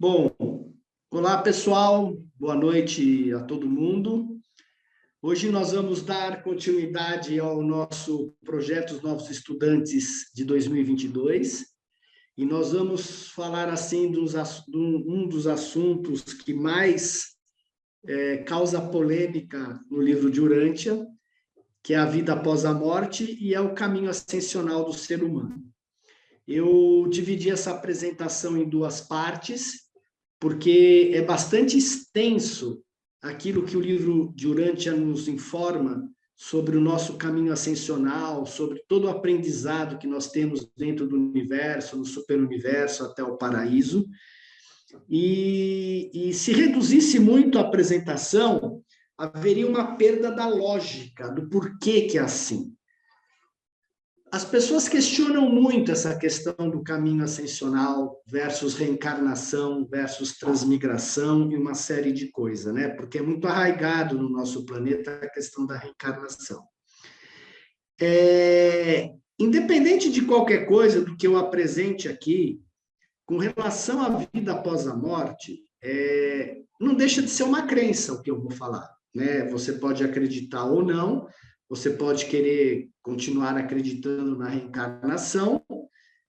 Bom, olá pessoal, boa noite a todo mundo. Hoje nós vamos dar continuidade ao nosso projeto Os Novos Estudantes de 2022 e nós vamos falar assim de um dos assuntos que mais causa polêmica no livro de Urântia, que é a vida após a morte e é o caminho ascensional do ser humano. Eu dividi essa apresentação em duas partes, porque é bastante extenso aquilo que o livro de Urântia nos informa sobre o nosso caminho ascensional, sobre todo o aprendizado que nós temos dentro do universo, no superuniverso até o paraíso. E se reduzisse muito a apresentação, haveria uma perda da lógica, do porquê que é assim. As pessoas questionam muito essa questão do caminho ascensional versus reencarnação, versus transmigração e uma série de coisas, né? Porque é muito arraigado no nosso planeta a questão da reencarnação. Independente de qualquer coisa do que eu apresente aqui, com relação à vida após a morte, não deixa de ser uma crença o que eu vou falar, né? Você pode acreditar ou não, você pode querer continuar acreditando na reencarnação,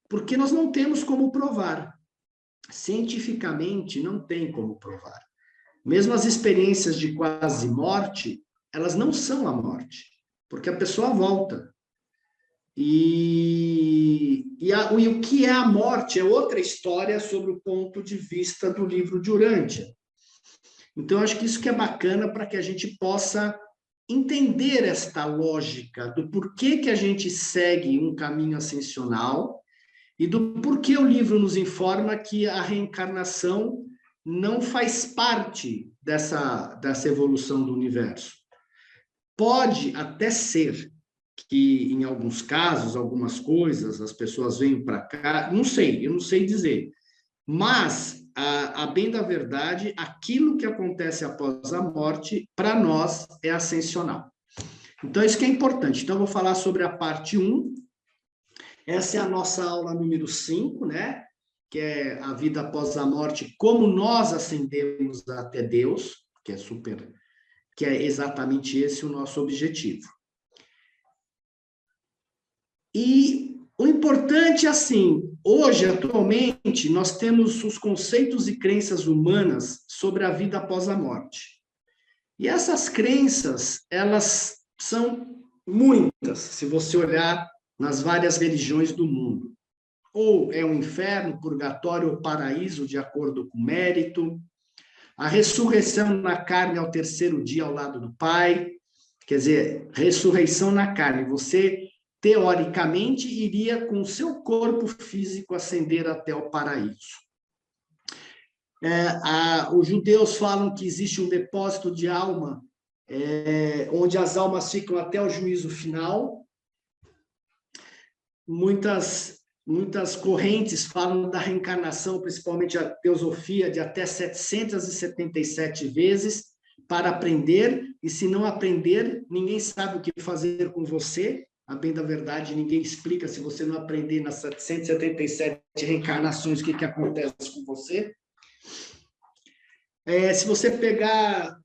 porque nós não temos como provar. Cientificamente, não tem como provar. Mesmo as experiências de quase morte, elas não são a morte, porque a pessoa volta. E o que é a morte é outra história sobre o ponto de vista do livro de Urântia. Então, acho que isso que é bacana para que a gente possa entender esta lógica do porquê que a gente segue um caminho ascensional e do porquê o livro nos informa que a reencarnação não faz parte dessa evolução do universo. Pode até ser que, em alguns casos, algumas coisas, as pessoas venham para cá, eu não sei dizer, mas a bem da verdade, aquilo que acontece após a morte, para nós, é ascensional. Então, isso que é importante. Então, eu vou falar sobre a parte 1. Essa é a nossa aula número 5, né? Que é a vida após a morte, como nós ascendemos até Deus, que é exatamente esse o nosso objetivo. E o importante é assim, hoje, atualmente, nós temos os conceitos e crenças humanas sobre a vida após a morte. E essas crenças, elas são muitas, se você olhar nas várias religiões do mundo. Ou é o inferno, purgatório ou paraíso, de acordo com o mérito. A ressurreição na carne ao terceiro dia ao lado do Pai. Quer dizer, ressurreição na carne. Você teoricamente, iria com o seu corpo físico ascender até o paraíso. Os judeus falam que existe um depósito de alma, onde as almas ficam até o juízo final. Muitas correntes falam da reencarnação, principalmente a teosofia, de até 777 vezes para aprender, e se não aprender, ninguém sabe o que fazer com você. A bem da verdade, ninguém explica se você não aprender nas 777 reencarnações o que acontece com você. Se você pegar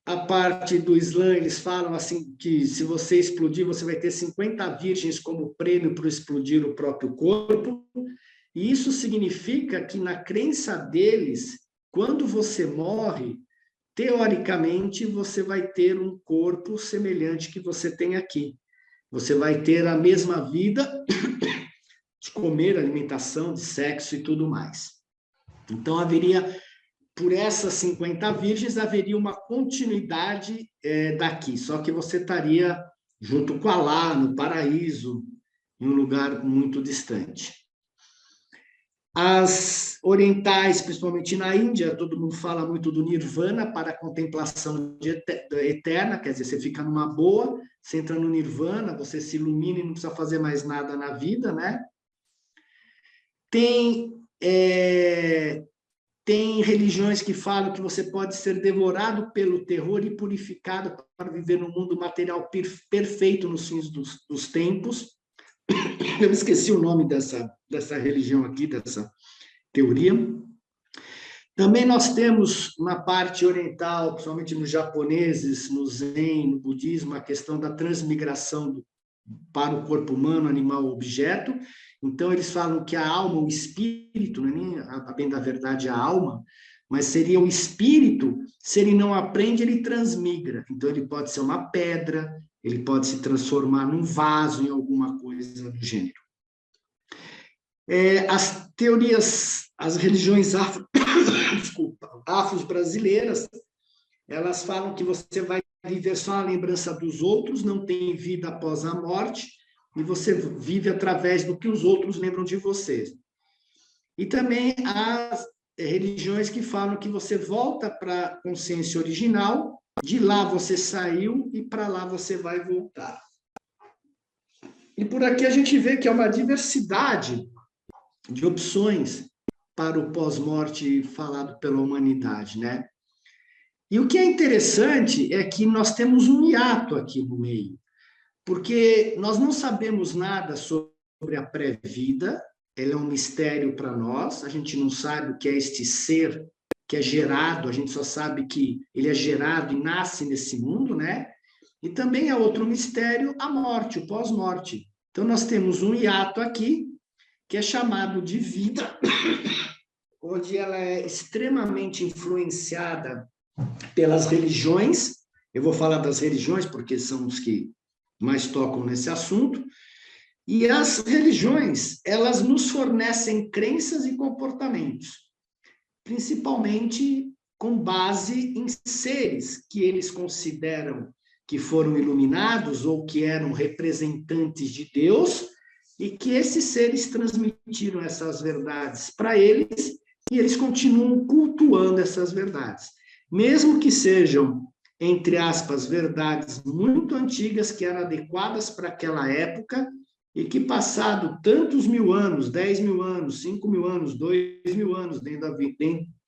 a parte do Islã, eles falam assim que se você explodir, você vai ter 50 virgens como prêmio para explodir o próprio corpo. E isso significa que, na crença deles, quando você morre, teoricamente, você vai ter um corpo semelhante que você tem aqui. Você vai ter a mesma vida de comer, alimentação, de sexo e tudo mais. Então, por essas 50 virgens, haveria uma continuidade daqui, só que você estaria junto com Alá, no paraíso, em um lugar muito distante. As orientais, principalmente na Índia, todo mundo fala muito do nirvana para a contemplação eterna, quer dizer, você fica numa boa, você entra no nirvana, você se ilumina e não precisa fazer mais nada na vida, né? Tem religiões que falam que você pode ser devorado pelo terror e purificado para viver no mundo material perfeito nos fins dos tempos. Eu esqueci o nome dessa religião aqui, dessa teoria. Também nós temos na parte oriental, principalmente nos japoneses, no Zen, no budismo, a questão da transmigração para o corpo humano, animal, objeto. Então, eles falam que a alma, o espírito, não é nem, a bem da verdade, a alma, mas seria o espírito, se ele não aprende, ele transmigra. Então, ele pode ser uma pedra, ele pode se transformar num vaso, em alguma coisa do gênero. As teorias, as religiões afro-brasileiras, elas falam que você vai viver só a lembrança dos outros, não tem vida após a morte, e você vive através do que os outros lembram de você. E também as religiões que falam que você volta para a consciência original, de lá você saiu e para lá você vai voltar. E por aqui a gente vê que é uma diversidade de opções para o pós-morte falado pela humanidade, né? E o que é interessante é que nós temos um hiato aqui no meio, porque nós não sabemos nada sobre a pré-vida, ele é um mistério para nós, a gente não sabe o que é este ser que é gerado, a gente só sabe que ele é gerado e nasce nesse mundo, né? E também é outro mistério a morte, o pós-morte. Então nós temos um hiato aqui, que é chamado de vida, onde ela é extremamente influenciada pelas religiões. Eu vou falar das religiões porque são os que mais tocam nesse assunto. E as religiões, elas nos fornecem crenças e comportamentos, principalmente com base em seres que eles consideram que foram iluminados ou que eram representantes de Deus, e que esses seres transmitiram essas verdades para eles, e eles continuam cultuando essas verdades. Mesmo que sejam, entre aspas, verdades muito antigas, que eram adequadas para aquela época, e que passado tantos mil anos, 10 mil anos, 5 mil anos, 2 mil anos,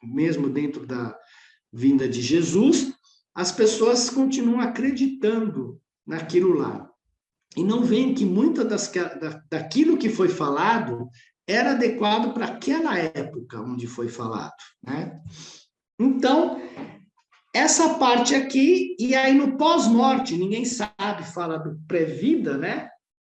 mesmo dentro da vinda de Jesus, as pessoas continuam acreditando naquilo lá. E não veem que muita daquilo que foi falado era adequado para aquela época onde foi falado, né? Então, essa parte aqui, e aí no pós-morte, ninguém sabe, fala do pré-vida, né?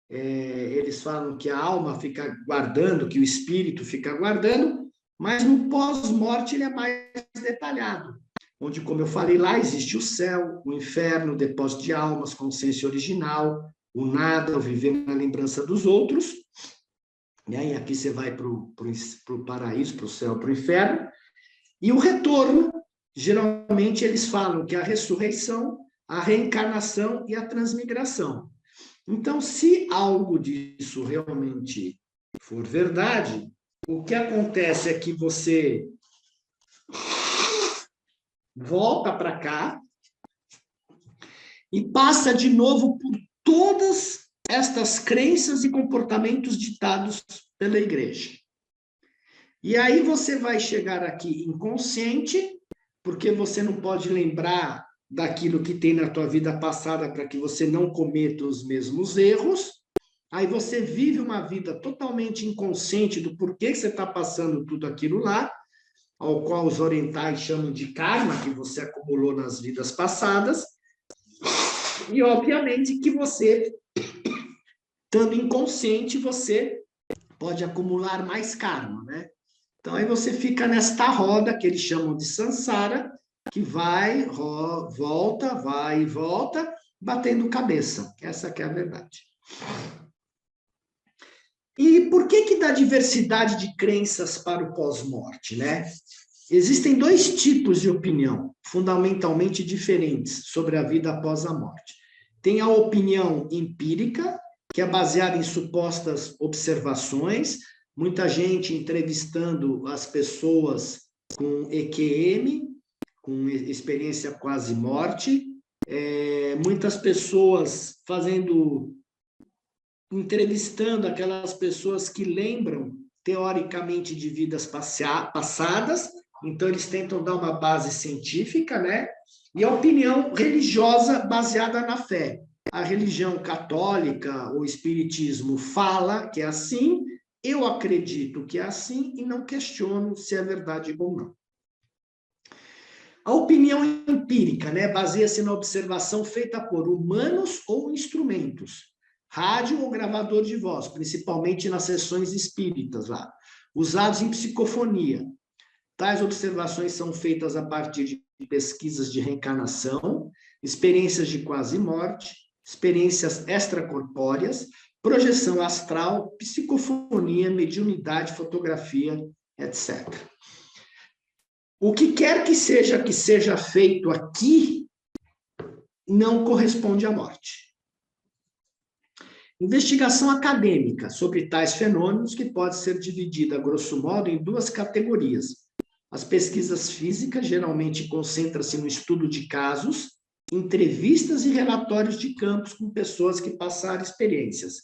Eles falam que a alma fica guardando, que o espírito fica guardando, mas no pós-morte ele é mais detalhado, onde, como eu falei lá, existe o céu, o inferno, o depósito de almas, consciência original, o nada, o viver na lembrança dos outros, e aí aqui você vai para o paraíso, para o céu, para o inferno, e o retorno, geralmente eles falam que é a ressurreição, a reencarnação e a transmigração. Então, se algo disso realmente for verdade, o que acontece é que você volta para cá e passa de novo por todas estas crenças e comportamentos ditados pela igreja. E aí você vai chegar aqui inconsciente, porque você não pode lembrar daquilo que tem na tua vida passada para que você não cometa os mesmos erros. Aí você vive uma vida totalmente inconsciente do porquê que você está passando tudo aquilo lá, ao qual os orientais chamam de karma, que você acumulou nas vidas passadas. E, obviamente, que você, estando inconsciente, você pode acumular mais karma, né? Então, aí você fica nesta roda, que eles chamam de samsara, que vai, volta, vai e volta, batendo cabeça. Essa que é a verdade. E por que dá diversidade de crenças para o pós-morte, né? Existem dois tipos de opinião, fundamentalmente diferentes, sobre a vida após a morte. Tem a opinião empírica, que é baseada em supostas observações, muita gente entrevistando as pessoas com EQM, com experiência quase morte, muitas pessoas entrevistando aquelas pessoas que lembram, teoricamente, de vidas passadas, então eles tentam dar uma base científica, né? E a opinião religiosa baseada na fé. A religião católica, o espiritismo fala que é assim, eu acredito que é assim e não questiono se é verdade ou não. A opinião empírica, né, baseia-se na observação feita por humanos ou instrumentos, rádio ou gravador de voz, principalmente nas sessões espíritas lá, usados em psicofonia. Tais observações são feitas a partir de pesquisas de reencarnação, experiências de quase morte, experiências extracorpóreas, projeção astral, psicofonia, mediunidade, fotografia, etc. O que quer que seja feito aqui não corresponde à morte. Investigação acadêmica sobre tais fenômenos, que pode ser dividida, grosso modo, em duas categorias. As pesquisas físicas geralmente concentram-se no estudo de casos, entrevistas e relatórios de campos com pessoas que passaram experiências,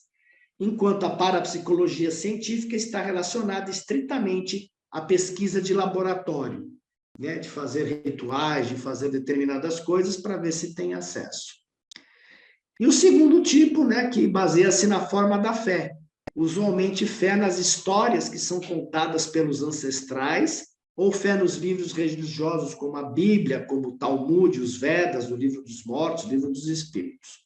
enquanto a parapsicologia científica está relacionada estritamente à pesquisa de laboratório, né, de fazer rituais, de fazer determinadas coisas para ver se tem acesso. E o segundo tipo, né, que baseia-se na forma da fé, usualmente fé nas histórias que são contadas pelos ancestrais, ou fé nos livros religiosos, como a Bíblia, como o Talmud, os Vedas, o Livro dos Mortos, o Livro dos Espíritos.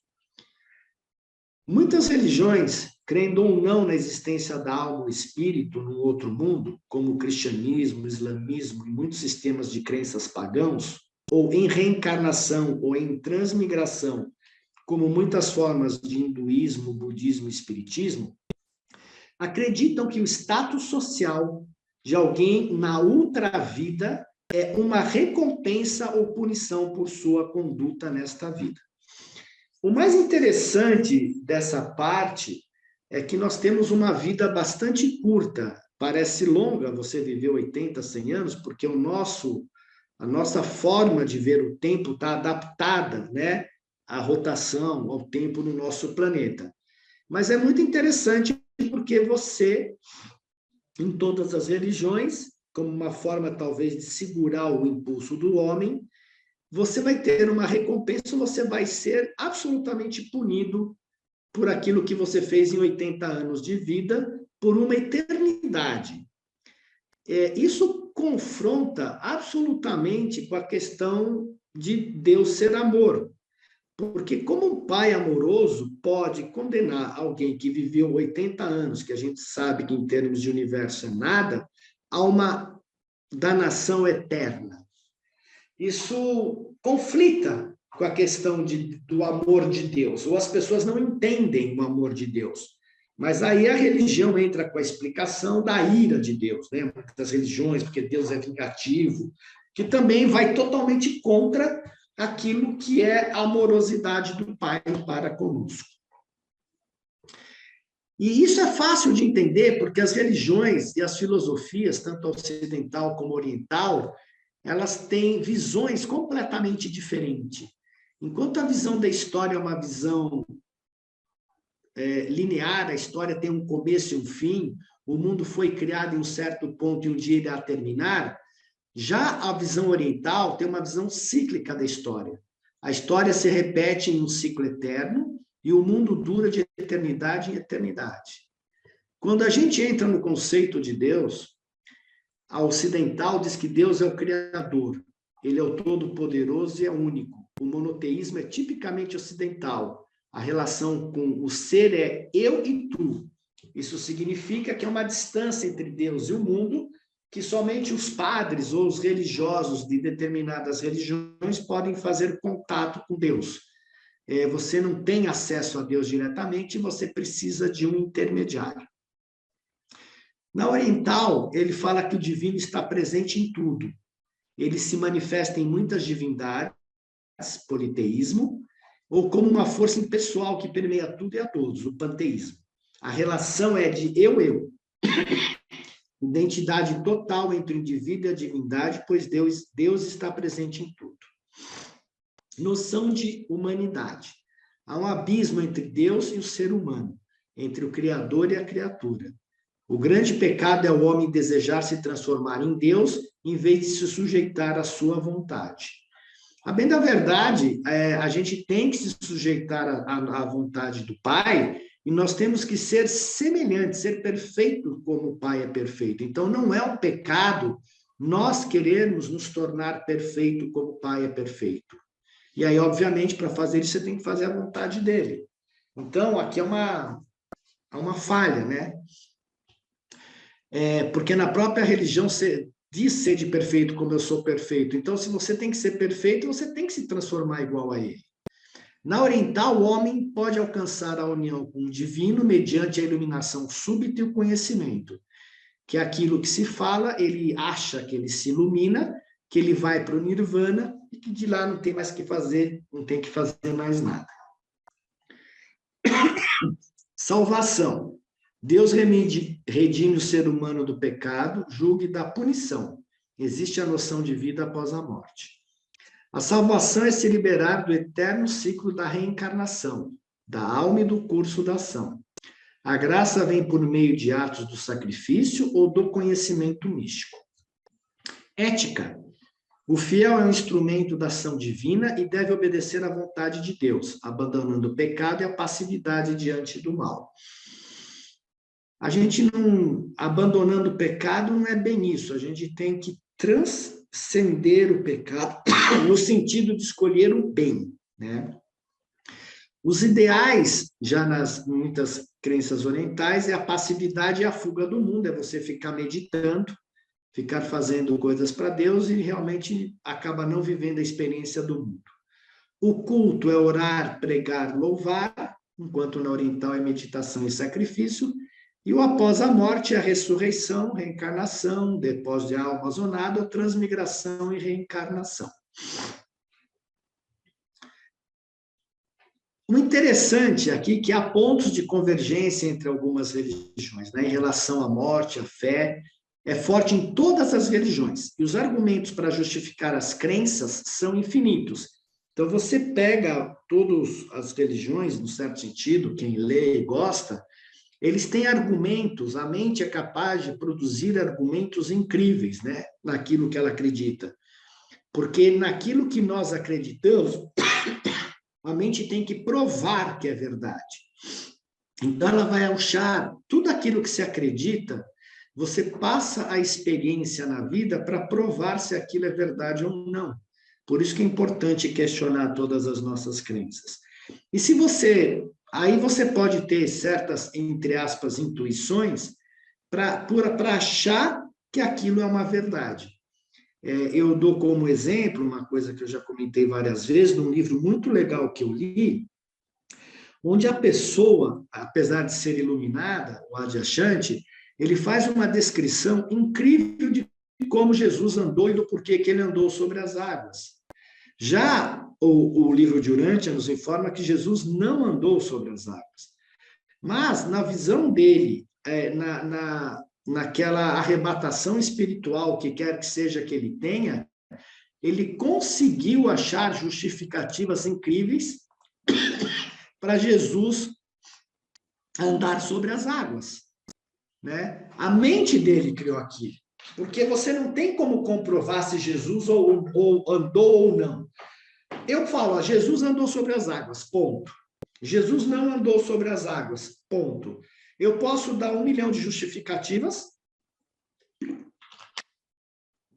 Muitas religiões, crendo ou não na existência da alma ou espírito no outro mundo, como o cristianismo, o islamismo e muitos sistemas de crenças pagãos, ou em reencarnação ou em transmigração, como muitas formas de hinduísmo, budismo e espiritismo, acreditam que o status social de alguém na ultravida é uma recompensa ou punição por sua conduta nesta vida. O mais interessante dessa parte é que nós temos uma vida bastante curta. Parece longa você viver 80, 100 anos, porque a nossa forma de ver o tempo está adaptada, né, à rotação, ao tempo no nosso planeta. Mas é muito interessante porque você, em todas as religiões, como uma forma talvez de segurar o impulso do homem, você vai ter uma recompensa, você vai ser absolutamente punido por aquilo que você fez em 80 anos de vida, por uma eternidade. Isso confronta absolutamente com a questão de Deus ser amor. Porque como um pai amoroso pode condenar alguém que viveu 80 anos, que a gente sabe que em termos de universo é nada, a uma danação eterna? Isso conflita com a questão do amor de Deus, ou as pessoas não entendem o amor de Deus. Mas aí a religião entra com a explicação da ira de Deus, né? Muitas religiões, porque Deus é vingativo, que também vai totalmente contra aquilo que é a amorosidade do Pai para conosco. E isso é fácil de entender, porque as religiões e as filosofias, tanto ocidental como oriental, elas têm visões completamente diferentes. Enquanto a visão da história é uma visão linear, a história tem um começo e um fim, o mundo foi criado em um certo ponto e um dia irá terminar, já a visão oriental tem uma visão cíclica da história. A história se repete em um ciclo eterno e o mundo dura de eternidade em eternidade. Quando a gente entra no conceito de Deus, a ocidental diz que Deus é o Criador, ele é o Todo-Poderoso e é único. O monoteísmo é tipicamente ocidental. A relação com o ser é eu e tu. Isso significa que é uma distância entre Deus e o mundo, que somente os padres ou os religiosos de determinadas religiões podem fazer contato com Deus. Você não tem acesso a Deus diretamente, você precisa de um intermediário. Na oriental, ele fala que o divino está presente em tudo. Ele se manifesta em muitas divindades, politeísmo, ou como uma força impessoal que permeia tudo e a todos, o panteísmo. A relação é de eu. Identidade total entre o indivíduo e a divindade, pois Deus está presente em tudo. Noção de humanidade. Há um abismo entre Deus e o ser humano, entre o Criador e a criatura. O grande pecado é o homem desejar se transformar em Deus, em vez de se sujeitar à sua vontade. A bem da verdade, a gente tem que se sujeitar à vontade do Pai, e nós temos que ser semelhantes, ser perfeito como o Pai é perfeito. Então, não é um pecado nós queremos nos tornar perfeito como o Pai é perfeito. E aí, obviamente, para fazer isso, você tem que fazer a vontade dele. Então, aqui é uma falha, né? Porque na própria religião você diz ser de perfeito como eu sou perfeito. Então, se você tem que ser perfeito, você tem que se transformar igual a ele. Na oriental, o homem pode alcançar a união com o divino mediante a iluminação súbita e o conhecimento, que é aquilo que se fala, ele acha que ele se ilumina, que ele vai para o nirvana e que de lá não tem mais que fazer, não tem que fazer mais nada. Salvação. Deus redime o ser humano do pecado, julgue da punição. Existe a noção de vida após a morte. A salvação é se liberar do eterno ciclo da reencarnação, da alma e do curso da ação. A graça vem por meio de atos do sacrifício ou do conhecimento místico. Ética. O fiel é um instrumento da ação divina e deve obedecer à vontade de Deus, abandonando o pecado e a passividade diante do mal. A gente não, abandonando o pecado, não é bem isso. A gente tem que transcender o pecado no sentido de escolher o bem, né? Os ideais, já nas muitas crenças orientais, é a passividade e a fuga do mundo, é você ficar meditando, ficar fazendo coisas para Deus e realmente acaba não vivendo a experiência do mundo. O culto é orar, pregar, louvar, enquanto na oriental é meditação e sacrifício, e o após a morte é a ressurreição, reencarnação, depósito de alma zonada, ou transmigração e reencarnação. O interessante aqui é que há pontos de convergência entre algumas religiões, né, em relação à morte, à fé, é forte em todas as religiões, e os argumentos para justificar as crenças são infinitos. Então, você pega todas as religiões, no certo sentido, quem lê e gosta, eles têm argumentos, a mente é capaz de produzir argumentos incríveis, né, naquilo que ela acredita. Porque naquilo que nós acreditamos, a mente tem que provar que é verdade. Então, ela vai achar tudo aquilo que se acredita, você passa a experiência na vida para provar se aquilo é verdade ou não. Por isso que é importante questionar todas as nossas crenças. E se você... Aí você pode ter certas, entre aspas, intuições para achar que aquilo é uma verdade. Eu dou como exemplo uma coisa que eu já comentei várias vezes, num livro muito legal que eu li, onde a pessoa, apesar de ser iluminada, o Adyashanti, ele faz uma descrição incrível de como Jesus andou e do porquê que ele andou sobre as águas. Já o livro de Urântia nos informa que Jesus não andou sobre as águas. Mas, na visão dele, naquela arrebatação espiritual, que quer que seja que ele tenha, ele conseguiu achar justificativas incríveis para Jesus andar sobre as águas, né? A mente dele criou aquilo, porque você não tem como comprovar se Jesus ou andou ou não. Eu falo, Jesus andou sobre as águas, ponto. Jesus não andou sobre as águas, ponto. Eu posso dar 1 milhão de justificativas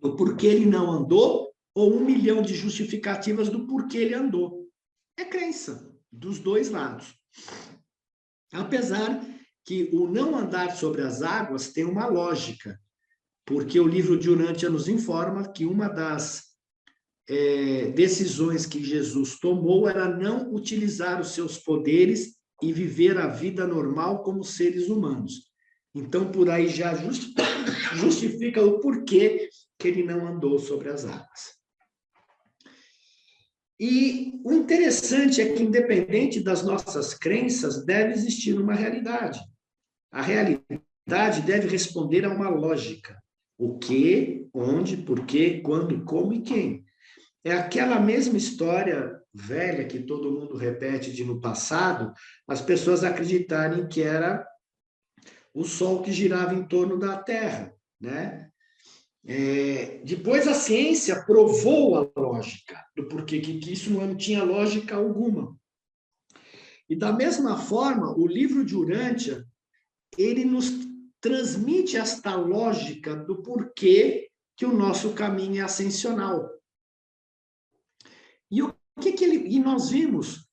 do porquê ele não andou, ou 1 milhão de justificativas do porquê ele andou. É crença, dos dois lados. Apesar que o não andar sobre as águas tem uma lógica, porque o livro de Urântia nos informa que uma das decisões que Jesus tomou era não utilizar os seus poderes e viver a vida normal como seres humanos. Então, por aí já justifica o porquê que ele não andou sobre as águas. E o interessante é que, independente das nossas crenças, deve existir uma realidade. A realidade deve responder a uma lógica. O que, onde, porquê, quando, como e quem. É aquela mesma história velha que todo mundo repete de no passado, as pessoas acreditarem que era o Sol que girava em torno da Terra, né? Depois a ciência provou a lógica do porquê que isso não tinha lógica alguma. E da mesma forma, o livro de Urântia, ele nos transmite esta lógica do porquê que o nosso caminho é ascensional. E o que ele, e nós vimos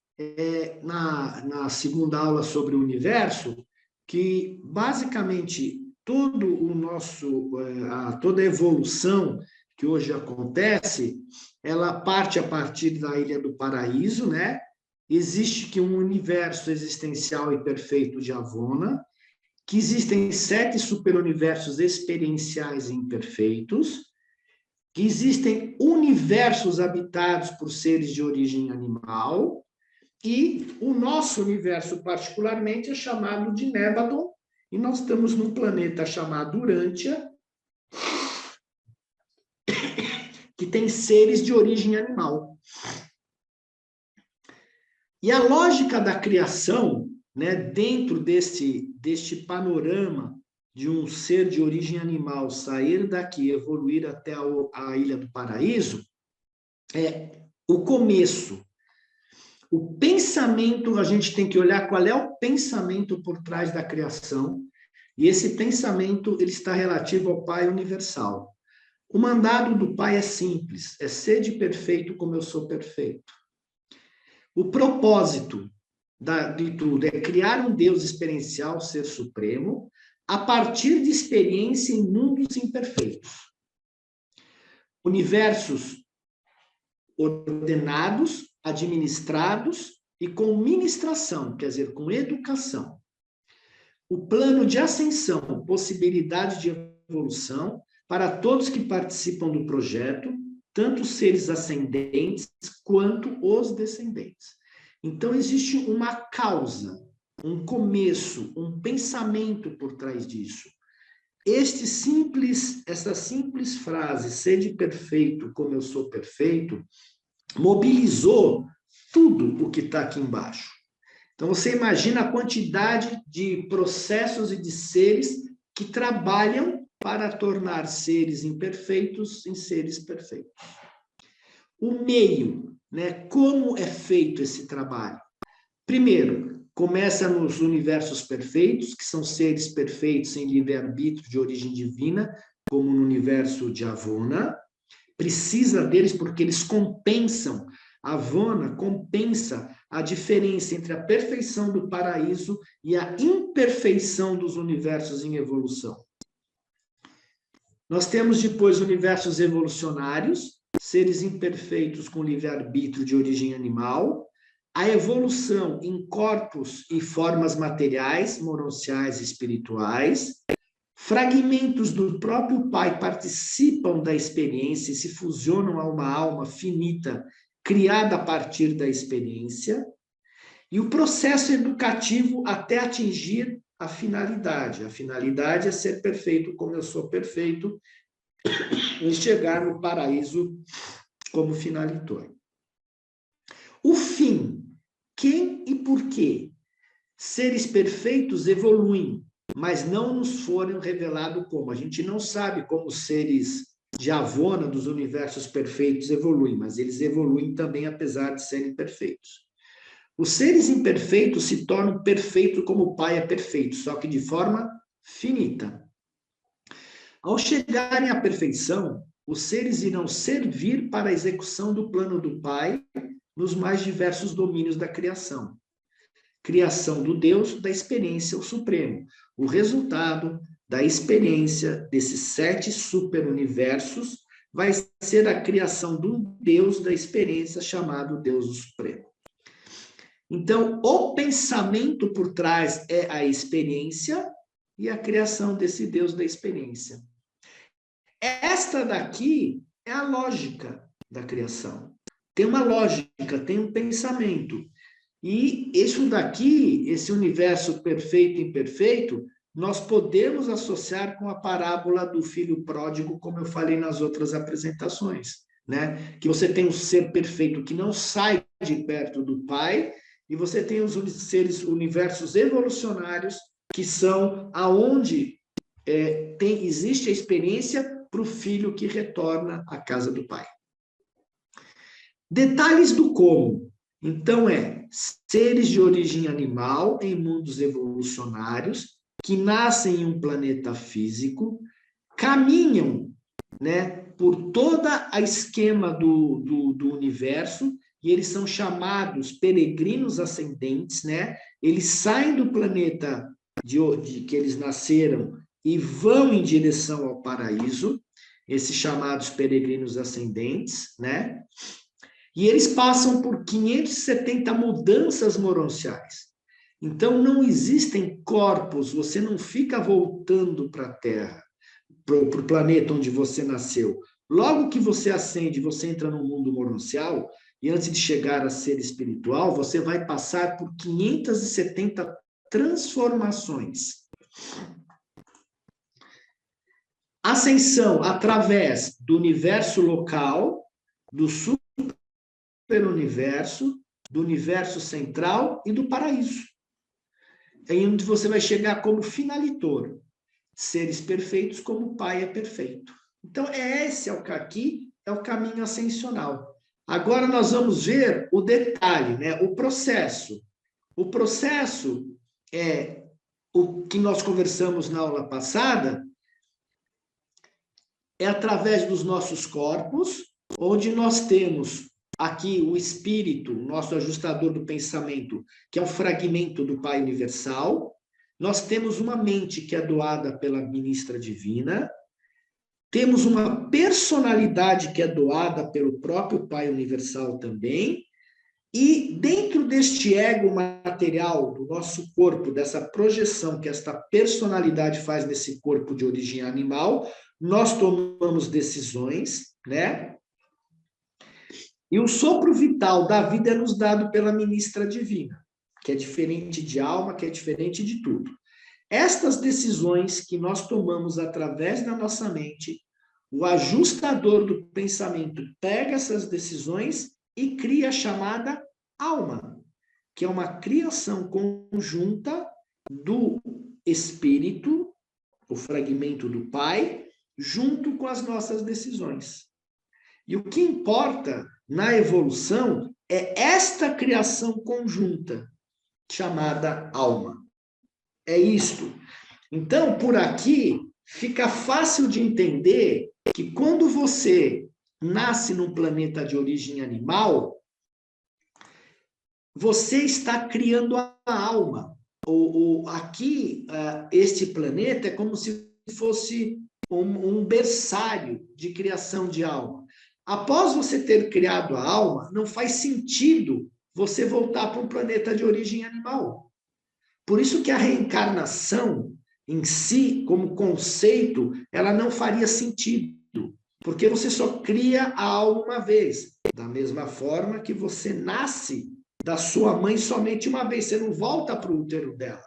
na segunda aula sobre o universo que basicamente todo o nosso toda a evolução que hoje acontece, ela parte a partir da Ilha do Paraíso, né? Existe que um universo existencial e perfeito de Avona, que existem 7 superuniversos experienciais imperfeitos, que existem universos habitados por seres de origem animal, e o nosso universo, particularmente, é chamado de Nébadon, e nós estamos num planeta chamado Urântia, que tem seres de origem animal. E a lógica da criação, né, dentro deste panorama de um ser de origem animal sair daqui, evoluir até a Ilha do Paraíso, é o começo. O pensamento, a gente tem que olhar qual é o pensamento por trás da criação, e esse pensamento ele está relativo ao Pai universal. O mandado do Pai é simples, é sede perfeito como eu sou perfeito. O propósito de tudo é criar um Deus experiencial, ser supremo, a partir de experiência em mundos imperfeitos. Universos ordenados, administrados e com ministração, quer dizer, com educação. O plano de ascensão, possibilidade de evolução para todos que participam do projeto, tanto os seres ascendentes quanto os descendentes. Então, existe uma causa, um começo, um pensamento por trás disso. Essa simples frase, sede perfeito como eu sou perfeito, mobilizou tudo o que está aqui embaixo. Então, você imagina a quantidade de processos e de seres que trabalham para tornar seres imperfeitos em seres perfeitos. O meio, né? Como é feito esse trabalho? Primeiro, começa nos universos perfeitos, que são seres perfeitos em livre-arbítrio de origem divina, como no universo de Avona. Precisa deles porque eles compensam. Avona compensa a diferença entre a perfeição do paraíso e a imperfeição dos universos em evolução. Nós temos depois universos evolucionários, seres imperfeitos com livre-arbítrio de origem animal, a evolução em corpos e formas materiais, mononciais e espirituais, fragmentos do próprio Pai participam da experiência e se fusionam a uma alma finita criada a partir da experiência, e o processo educativo até atingir a finalidade. A finalidade é ser perfeito como eu sou perfeito e chegar no paraíso como finalitor. O fim, quem e por quê? Seres perfeitos evoluem, mas não nos foram revelados como. A gente não sabe como seres de Avona, dos universos perfeitos, evoluem, mas eles evoluem também apesar de serem perfeitos. Os seres imperfeitos se tornam perfeitos como o Pai é perfeito, só que de forma finita. Ao chegarem à perfeição, os seres irão servir para a execução do plano do Pai nos mais diversos domínios da criação. Criação do Deus, da experiência, o Supremo. O resultado da experiência desses 7 superuniversos vai ser a criação de um Deus da experiência chamado Deus Supremo. Então, o pensamento por trás é a experiência e a criação desse Deus da experiência. Esta daqui é a lógica da criação. Tem uma lógica, tem um pensamento. E isso daqui, esse universo perfeito e imperfeito, nós podemos associar com a parábola do filho pródigo, como eu falei nas outras apresentações, né? Que você tem um ser perfeito que não sai de perto do Pai, e você tem os seres, universos evolucionários, que são aonde existe a experiência para o filho que retorna à casa do Pai. Detalhes do como. Então, seres de origem animal em mundos evolucionários, que nascem em um planeta físico, caminham né, por toda a esquema do universo, e eles são chamados peregrinos ascendentes, né? Eles saem do planeta de que eles nasceram e vão em direção ao paraíso, esses chamados peregrinos ascendentes, né? E eles passam por 570 mudanças moronciais. Então, não existem corpos, você não fica voltando para a Terra, para o planeta onde você nasceu. Logo que você ascende, você entra no mundo moroncial, e antes de chegar a ser espiritual, você vai passar por 570 transformações. Ascensão através do universo local, do superuniverso, do universo central e do paraíso. É onde você vai chegar como finalitor. Seres perfeitos como o Pai é perfeito. Então, esse aqui é o caminho ascensional. Agora nós vamos ver o detalhe, né? O processo. O processo é o que nós conversamos na aula passada, é através dos nossos corpos, onde nós temos aqui o espírito, nosso ajustador do pensamento, que é o fragmento do Pai Universal. Nós temos uma mente que é doada pela ministra divina, temos uma personalidade que é doada pelo próprio Pai Universal também, e dentro deste ego material do nosso corpo, dessa projeção que esta personalidade faz nesse corpo de origem animal, nós tomamos decisões, né? E o sopro vital da vida é nos dado pela ministra divina, que é diferente de alma, que é diferente de tudo. Estas decisões que nós tomamos através da nossa mente, o ajustador do pensamento pega essas decisões e cria a chamada alma, que é uma criação conjunta do espírito, o fragmento do Pai, junto com as nossas decisões. E o que importa na evolução é esta criação conjunta, chamada alma. É isto. Então, por aqui, fica fácil de entender que quando você nasce num planeta de origem animal, você está criando a alma. Aqui, este planeta é como se fosse um berçário de criação de alma. Após você ter criado a alma, não faz sentido você voltar para um planeta de origem animal. Por isso que a reencarnação em si, como conceito, ela não faria sentido, porque você só cria a alma uma vez, da mesma forma que você nasce da sua mãe somente uma vez, você não volta para o útero dela.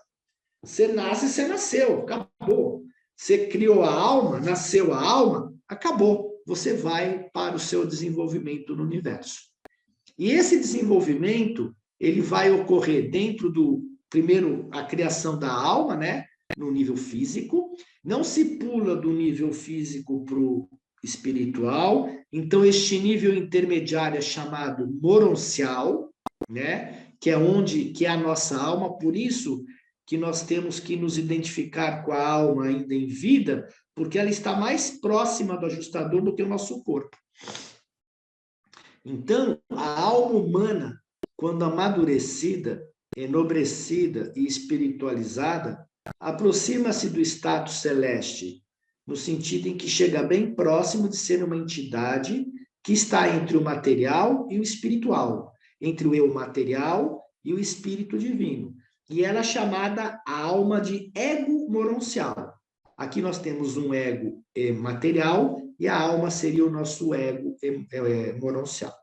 Você nasce, você nasceu, acabou. Você criou a alma, nasceu a alma, acabou. Você vai para o seu desenvolvimento no universo. E esse desenvolvimento, ele vai ocorrer dentro do, primeiro, a criação da alma, né? No nível físico. Não se pula do nível físico para o espiritual. Então, este nível intermediário é chamado moroncial, né? Que é a nossa alma. Por isso que nós temos que nos identificar com a alma ainda em vida, porque ela está mais próxima do ajustador do que o nosso corpo. Então, a alma humana, quando amadurecida, enobrecida e espiritualizada, aproxima-se do estado celeste, no sentido em que chega bem próximo de ser uma entidade que está entre o material e o espiritual, entre o eu material e o espírito divino. E ela é chamada a alma de ego moroncial. Aqui nós temos um ego material e a alma seria o nosso ego moroncial.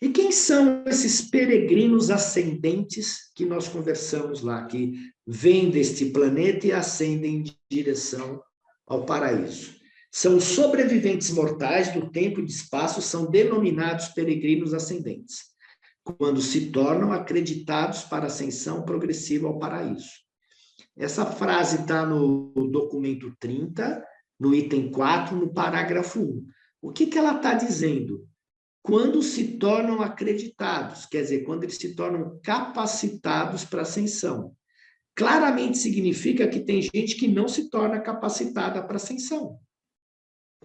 E quem são esses peregrinos ascendentes que nós conversamos lá, que vêm deste planeta e ascendem em direção ao paraíso? São os sobreviventes mortais do tempo e do espaço, são denominados peregrinos ascendentes, quando se tornam acreditados para a ascensão progressiva ao paraíso. Essa frase está no documento 30, no item 4, no parágrafo 1. O que ela está dizendo? Quando se tornam acreditados, quer dizer, quando eles se tornam capacitados para a ascensão. Claramente significa que tem gente que não se torna capacitada para a ascensão.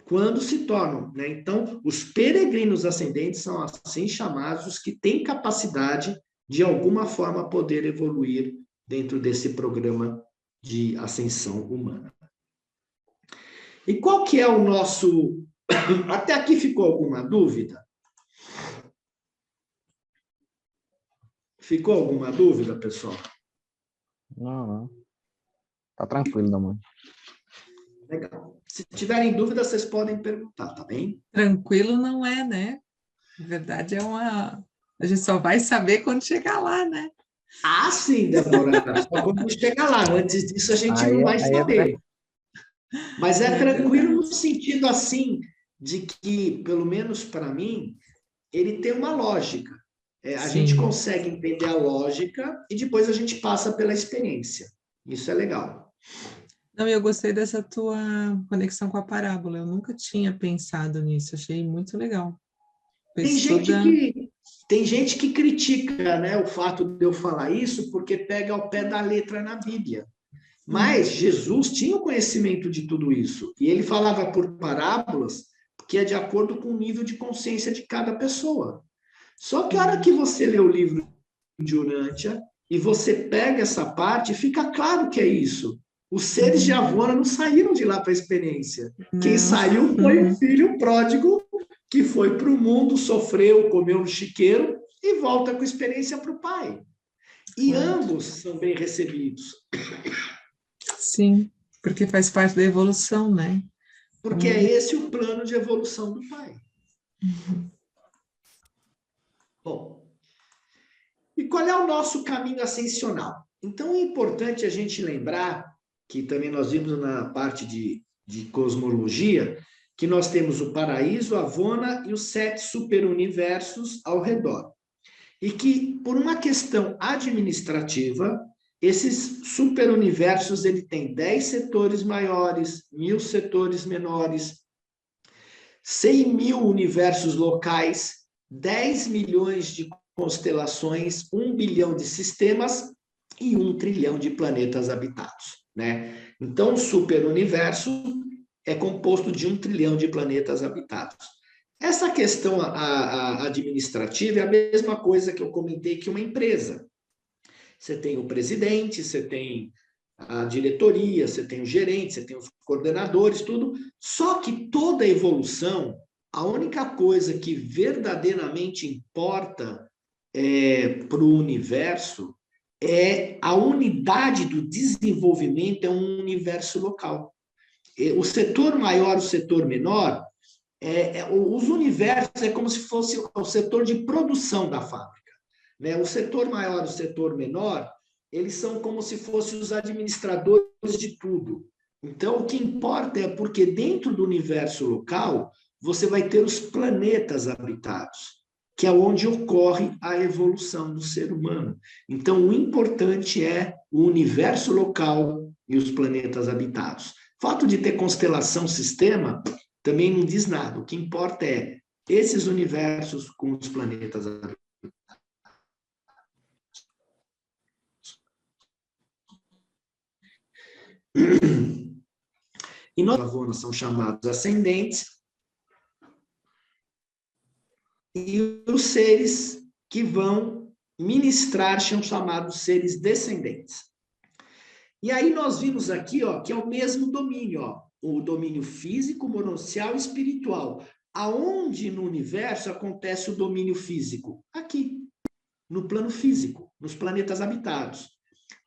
quando se tornam, né? Então, os peregrinos ascendentes são assim chamados os que têm capacidade de alguma forma poder evoluir dentro desse programa de ascensão humana. E qual que é o nosso... Até aqui ficou alguma dúvida? Ficou alguma dúvida, pessoal? Não. Tá tranquilo, Damãe. Legal. Se tiverem dúvidas, vocês podem perguntar, tá bem? Tranquilo não é, né? Na verdade, a gente só vai saber quando chegar lá, né? Ah, sim, Débora. Só quando chegar lá. Antes disso, a gente não vai saber. Mas é tranquilo no sentido, assim, de que, pelo menos para mim, ele tem uma lógica. A gente consegue entender a lógica e depois a gente passa pela experiência. Isso é legal. Não, eu gostei dessa tua conexão com a parábola. Eu nunca tinha pensado nisso. Achei muito legal. Tem gente que critica, né, o fato de eu falar isso porque pega ao pé da letra na Bíblia. Mas Jesus tinha o conhecimento de tudo isso. E ele falava por parábolas que é de acordo com o nível de consciência de cada pessoa. Só que a hora que você lê o livro de Urântia e você pega essa parte, fica claro que é isso. Os seres de Avona não saíram de lá para a experiência. Quem saiu foi o filho pródigo que foi para o mundo, sofreu, comeu no chiqueiro e volta com experiência para o pai. E ambos são bem recebidos. Sim, porque faz parte da evolução, né? Porque é esse o plano de evolução do pai. Bom, e qual é o nosso caminho ascensional? Então, é importante a gente lembrar, que também nós vimos na parte de cosmologia, que nós temos o paraíso, Avona e os 7 superuniversos ao redor. E que, por uma questão administrativa, esses superuniversos ele tem 10 setores maiores, 1000 setores menores, 100 mil universos locais, 10 milhões de constelações, 1 bilhão de sistemas e 1 trilhão de planetas habitados, né? Então, o superuniverso é composto de 1 trilhão de planetas habitados. Essa questão administrativa é a mesma coisa que eu comentei que uma empresa. Você tem o presidente, você tem a diretoria, você tem o gerente, você tem os coordenadores, tudo. Só que toda evolução, a única coisa que verdadeiramente importa para o universo é a unidade do desenvolvimento, é um universo local. O setor maior, o setor menor, os universos é como se fosse o setor de produção da fábrica, né? O setor maior e o setor menor, eles são como se fossem os administradores de tudo. Então, o que importa é porque dentro do universo local, você vai ter os planetas habitados, que é onde ocorre a evolução do ser humano. Então, o importante é o universo local e os planetas habitados. O fato de ter constelação, sistema, também não diz nada. O que importa é esses universos com os planetas habitados. E nós, Avona, são chamados ascendentes, e os seres que vão ministrar são chamados seres descendentes. E aí nós vimos aqui, ó, que é o mesmo domínio, ó, o domínio físico, mononcial e espiritual. Aonde no universo acontece o domínio físico? Aqui, no plano físico, nos planetas habitados.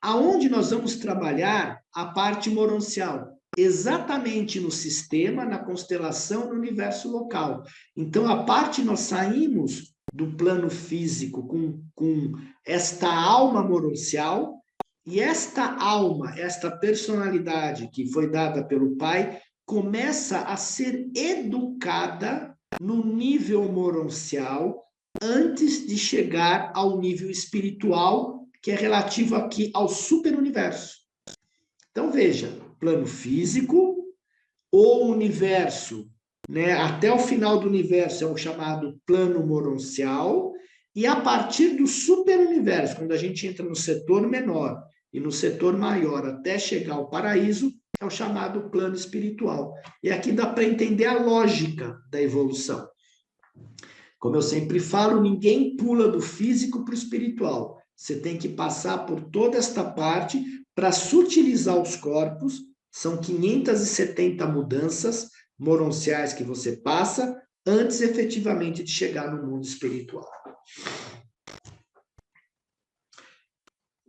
Aonde nós vamos trabalhar a parte mononcial? Exatamente no sistema, na constelação, no universo local. Então, a parte nós saímos do plano físico com esta alma mononcial, e esta alma, esta personalidade que foi dada pelo Pai, começa a ser educada no nível mononcial antes de chegar ao nível espiritual, que é relativo aqui ao superuniverso. Então, veja, plano físico, o universo, né, até o final do universo é o chamado plano mononcial, e a partir do superuniverso, quando a gente entra no setor menor e no setor maior até chegar ao paraíso, é o chamado plano espiritual. E aqui dá para entender a lógica da evolução. Como eu sempre falo, ninguém pula do físico para o espiritual. Você tem que passar por toda esta parte para sutilizar os corpos. São 570 mudanças moronciais que você passa antes efetivamente de chegar no mundo espiritual.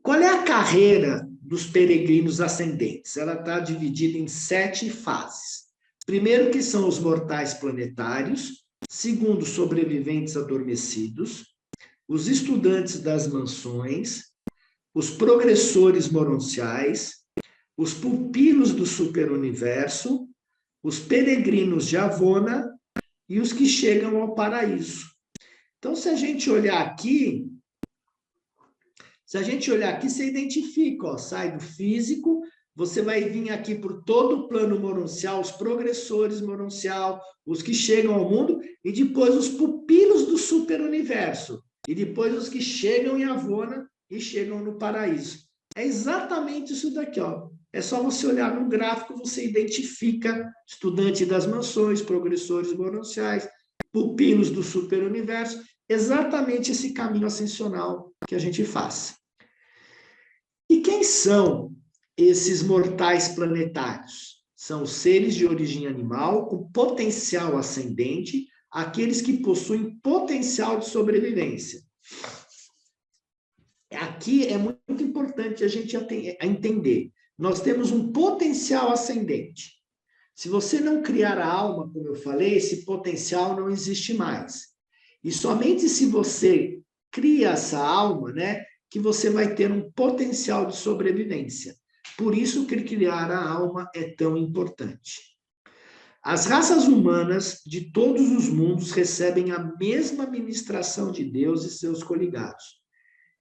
Qual é a carreira dos peregrinos ascendentes? Ela está dividida em 7 fases. Primeiro, que são os mortais planetários. Segundo, sobreviventes adormecidos. Os estudantes das mansões. Os progressores moronciais. Os pupilos do superuniverso. Os peregrinos de Avona e os que chegam ao paraíso. Então, se a gente olhar aqui, você identifica, ó, sai do físico, você vai vir aqui por todo o plano moroncial, os progressores moroncial, os que chegam ao mundo, e depois os pupilos do superuniverso, e depois os que chegam em Avona e chegam no paraíso. É exatamente isso daqui, ó. É só você olhar no gráfico, você identifica estudante das mansões, progressores moronciais, pupilos do superuniverso, exatamente esse caminho ascensional que a gente faz. E quem são esses mortais planetários? São seres de origem animal com potencial ascendente, aqueles que possuem potencial de sobrevivência. Aqui é muito importante a gente entender. Nós temos um potencial ascendente. Se você não criar a alma, como eu falei, esse potencial não existe mais. E somente se você cria essa alma, né, que você vai ter um potencial de sobrevivência. Por isso que criar a alma é tão importante. As raças humanas de todos os mundos recebem a mesma ministração de Deus e seus coligados,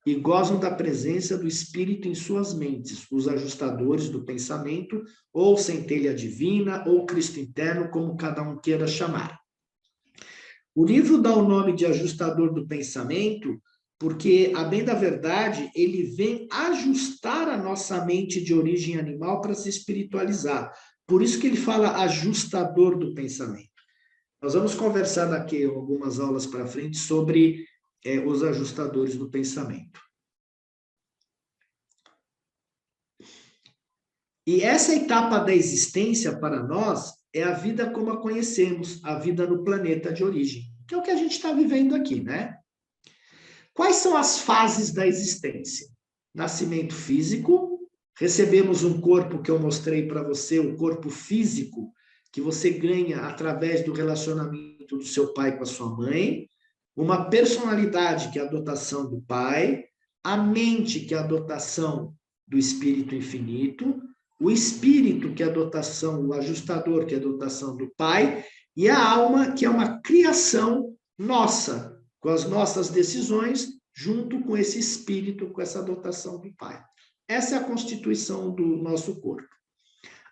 e gozam da presença do Espírito em suas mentes, os ajustadores do pensamento, ou centelha divina, ou Cristo interno, como cada um queira chamar. O livro dá o nome de ajustador do pensamento, porque, a bem da verdade, ele vem ajustar a nossa mente de origem animal para se espiritualizar. Por isso que ele fala ajustador do pensamento. Nós vamos conversar daqui algumas aulas para frente sobre os ajustadores do pensamento. E essa etapa da existência para nós é a vida como a conhecemos, a vida no planeta de origem, que é o que a gente está vivendo aqui, né? Quais são as fases da existência? Nascimento físico, recebemos um corpo que eu mostrei para você, o corpo físico, que você ganha através do relacionamento do seu pai com a sua mãe, uma personalidade, que é a dotação do pai, a mente, que é a dotação do espírito infinito, o espírito, que é a dotação, o ajustador, que é a dotação do pai, e a alma, que é uma criação nossa, com as nossas decisões, junto com esse espírito, com essa dotação do pai. Essa é a constituição do nosso corpo.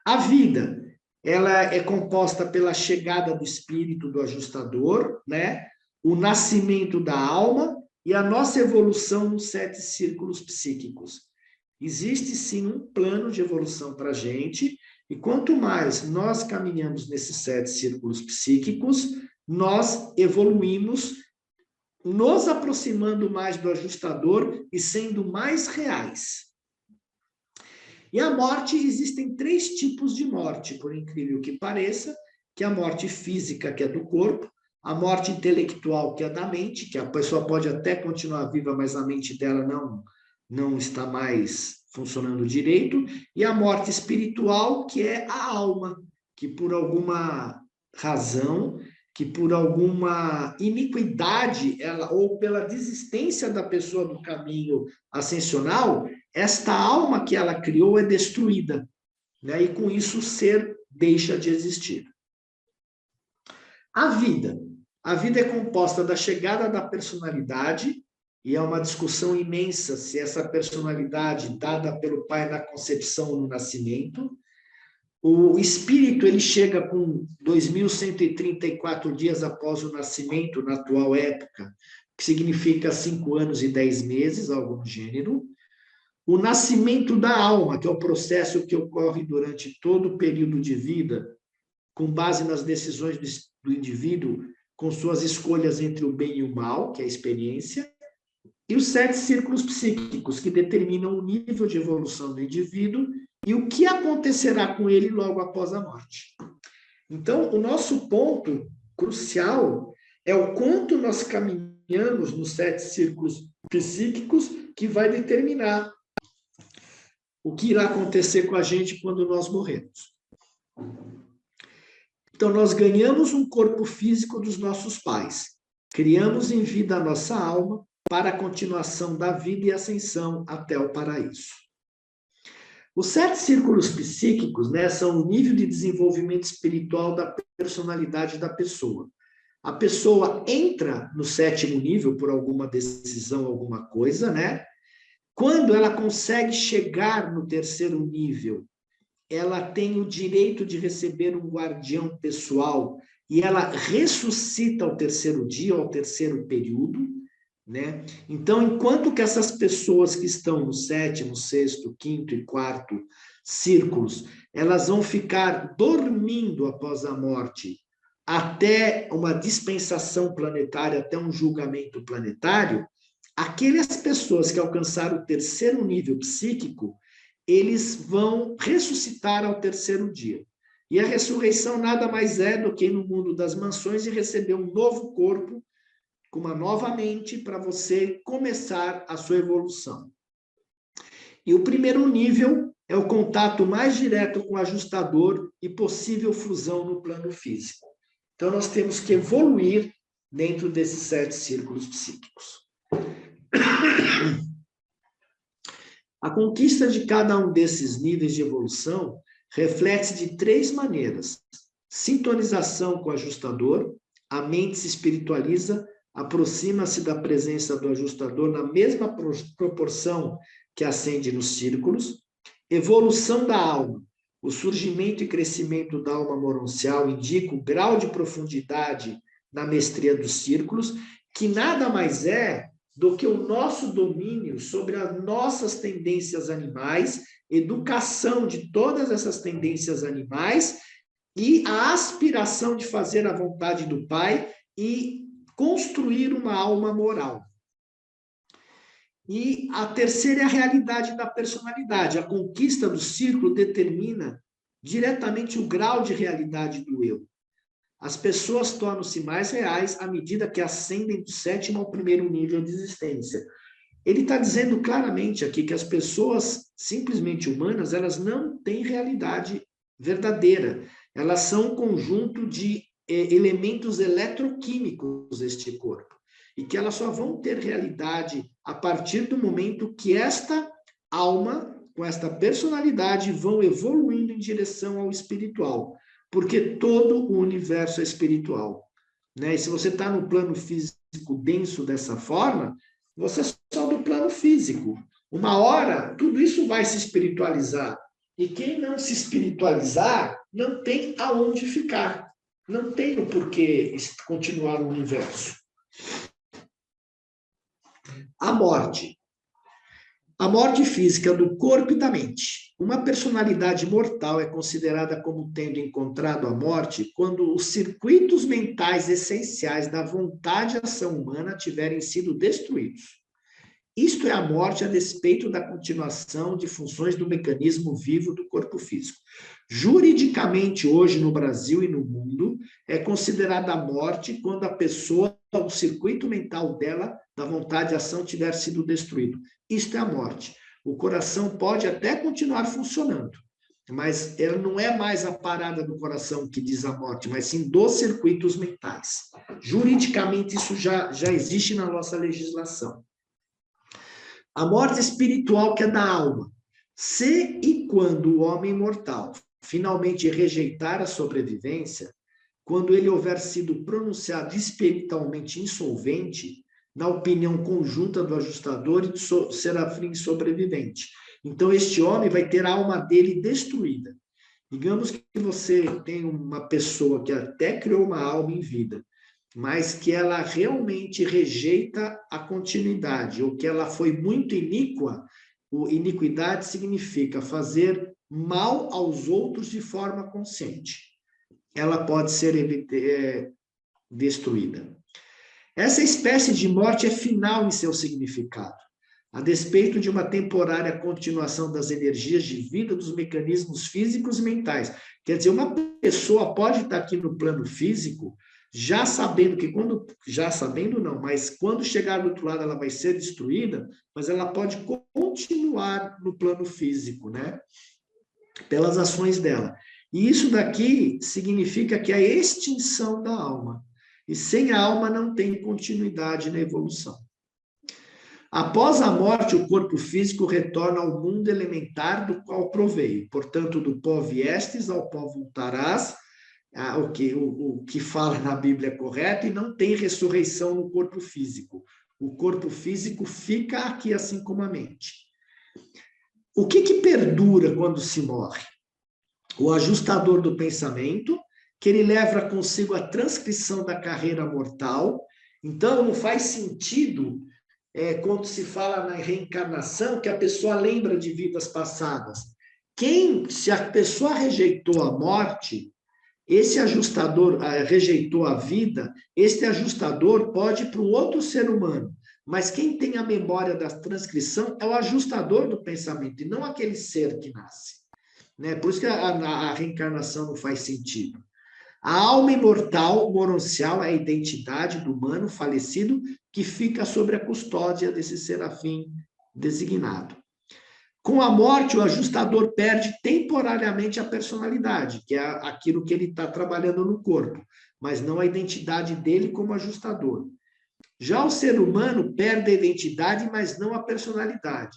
A vida, ela é composta pela chegada do espírito do ajustador, né? O nascimento da alma e a nossa evolução nos 7 círculos psíquicos. Existe, sim, um plano de evolução para a gente, e quanto mais nós caminhamos nesses 7 círculos psíquicos, nós evoluímos, nos aproximando mais do ajustador e sendo mais reais. E a morte, existem 3 tipos de morte, por incrível que pareça, que é a morte física, que é do corpo, a morte intelectual, que é da mente, que a pessoa pode até continuar viva, mas a mente dela não está mais funcionando direito, e a morte espiritual, que é a alma, que por alguma razão, que por alguma iniquidade, ou pela desistência da pessoa do caminho ascensional, esta alma que ela criou é destruída, né? E com isso o ser deixa de existir. A vida é composta da chegada da personalidade, e é uma discussão imensa se essa personalidade dada pelo pai na concepção ou no nascimento. O espírito, ele chega com 2.134 dias após o nascimento, na atual época, que significa 5 anos e 10 meses, algo do gênero. o nascimento da alma, que é o processo que ocorre durante todo o período de vida, com base nas decisões do indivíduo, com suas escolhas entre o bem e o mal, que é a experiência, e os 7 círculos psíquicos, que determinam o nível de evolução do indivíduo e o que acontecerá com ele logo após a morte. Então, o nosso ponto crucial é o quanto nós caminhamos nos 7 círculos psíquicos, que vai determinar o que irá acontecer com a gente quando nós morrermos. Então, nós ganhamos um corpo físico dos nossos pais, criamos em vida a nossa alma para a continuação da vida e ascensão até o paraíso. Os 7 círculos psíquicos, né, são o nível de desenvolvimento espiritual da personalidade da pessoa. A pessoa entra no 7º nível por alguma decisão, alguma coisa, né? Quando ela consegue chegar no 3º nível, ela tem o direito de receber um guardião pessoal e ela ressuscita ao 3º dia, ao 3º período, né? Então, enquanto que essas pessoas que estão no 7º, 6º, 5º e 4º círculos, elas vão ficar dormindo após a morte até uma dispensação planetária, até um julgamento planetário, aquelas pessoas que alcançaram o 3º nível psíquico, eles vão ressuscitar ao 3º dia. E a ressurreição nada mais é do que ir no mundo das mansões e receber um novo corpo, com uma nova mente, para você começar a sua evolução. E o 1º nível é o contato mais direto com o ajustador e possível fusão no plano físico. Então, nós temos que evoluir dentro desses 7 círculos psíquicos. A conquista de cada um desses níveis de evolução reflete-se de 3 maneiras: sintonização com o ajustador, a mente se espiritualiza, aproxima-se da presença do ajustador na mesma proporção que ascende nos círculos, evolução da alma. O surgimento e crescimento da alma moroncial indica o grau de profundidade na mestria dos círculos, que nada mais é do que o nosso domínio sobre as nossas tendências animais, educação de todas essas tendências animais e a aspiração de fazer a vontade do Pai e construir uma alma moral. E a terceira é a realidade da personalidade. A conquista do círculo determina diretamente o grau de realidade do eu. As pessoas tornam-se mais reais à medida que ascendem do 7º ao 1º nível de existência. Ele está dizendo claramente aqui que as pessoas simplesmente humanas, elas não têm realidade verdadeira. Elas são um conjunto de elementos eletroquímicos deste corpo. E que elas só vão ter realidade a partir do momento que esta alma, com esta personalidade, vão evoluindo em direção ao espiritual. Porque todo o universo é espiritual, né? E se você está no plano físico denso dessa forma, você é só do plano físico. Uma hora, tudo isso vai se espiritualizar. E quem não se espiritualizar, não tem aonde ficar. Não tem o porquê continuar no universo. A morte. A morte física do corpo e da mente. Uma personalidade mortal é considerada como tendo encontrado a morte quando os circuitos mentais essenciais da vontade e ação humana tiverem sido destruídos. Isto é a morte a despeito da continuação de funções do mecanismo vivo do corpo físico. Juridicamente, hoje, no Brasil e no mundo, é considerada a morte quando a pessoa, o circuito mental dela, da vontade e ação, tiver sido destruído. Isto é a morte. O coração pode até continuar funcionando, mas ela não é mais a parada do coração que diz a morte, mas sim dos circuitos mentais. Juridicamente, isso já existe na nossa legislação. A morte espiritual, que é da alma. Se e quando o homem mortal finalmente rejeitar a sobrevivência, quando ele houver sido pronunciado espiritualmente insolvente, na opinião conjunta do ajustador e do serafim sobrevivente. Então, este homem vai ter a alma dele destruída. Digamos que você tem uma pessoa que até criou uma alma em vida, mas que ela realmente rejeita a continuidade, ou que ela foi muito iníqua, iniquidade significa fazer mal aos outros de forma consciente. Ela pode ser destruída. Essa espécie de morte é final em seu significado, a despeito de uma temporária continuação das energias de vida dos mecanismos físicos e mentais. Quer dizer, uma pessoa pode estar aqui no plano físico, já sabendo que mas quando chegar do outro lado ela vai ser destruída, mas ela pode continuar no plano físico, né? Pelas ações dela. E isso daqui significa que é a extinção da alma. E sem a alma não tem continuidade na evolução. Após a morte, o corpo físico retorna ao mundo elementar do qual proveio. Portanto, do pó viestes, ao pó voltarás, o que fala na Bíblia é correto, e não tem ressurreição no corpo físico. O corpo físico fica aqui, assim como a mente. O que perdura quando se morre? O ajustador do pensamento, que ele leva consigo a transcrição da carreira mortal. Então, não faz sentido, quando se fala na reencarnação, que a pessoa lembra de vidas passadas. Se a pessoa rejeitou a morte, esse ajustador rejeitou a vida, este ajustador pode ir para um outro ser humano. Mas quem tem a memória da transcrição é o ajustador do pensamento, e não aquele ser que nasce. Né? Por isso que a reencarnação não faz sentido. A alma imortal, moroncial, é a identidade do humano falecido que fica sobre a custódia desse serafim designado. Com a morte, o ajustador perde temporariamente a personalidade, que é aquilo que ele está trabalhando no corpo, mas não a identidade dele como ajustador. Já o ser humano perde a identidade, mas não a personalidade.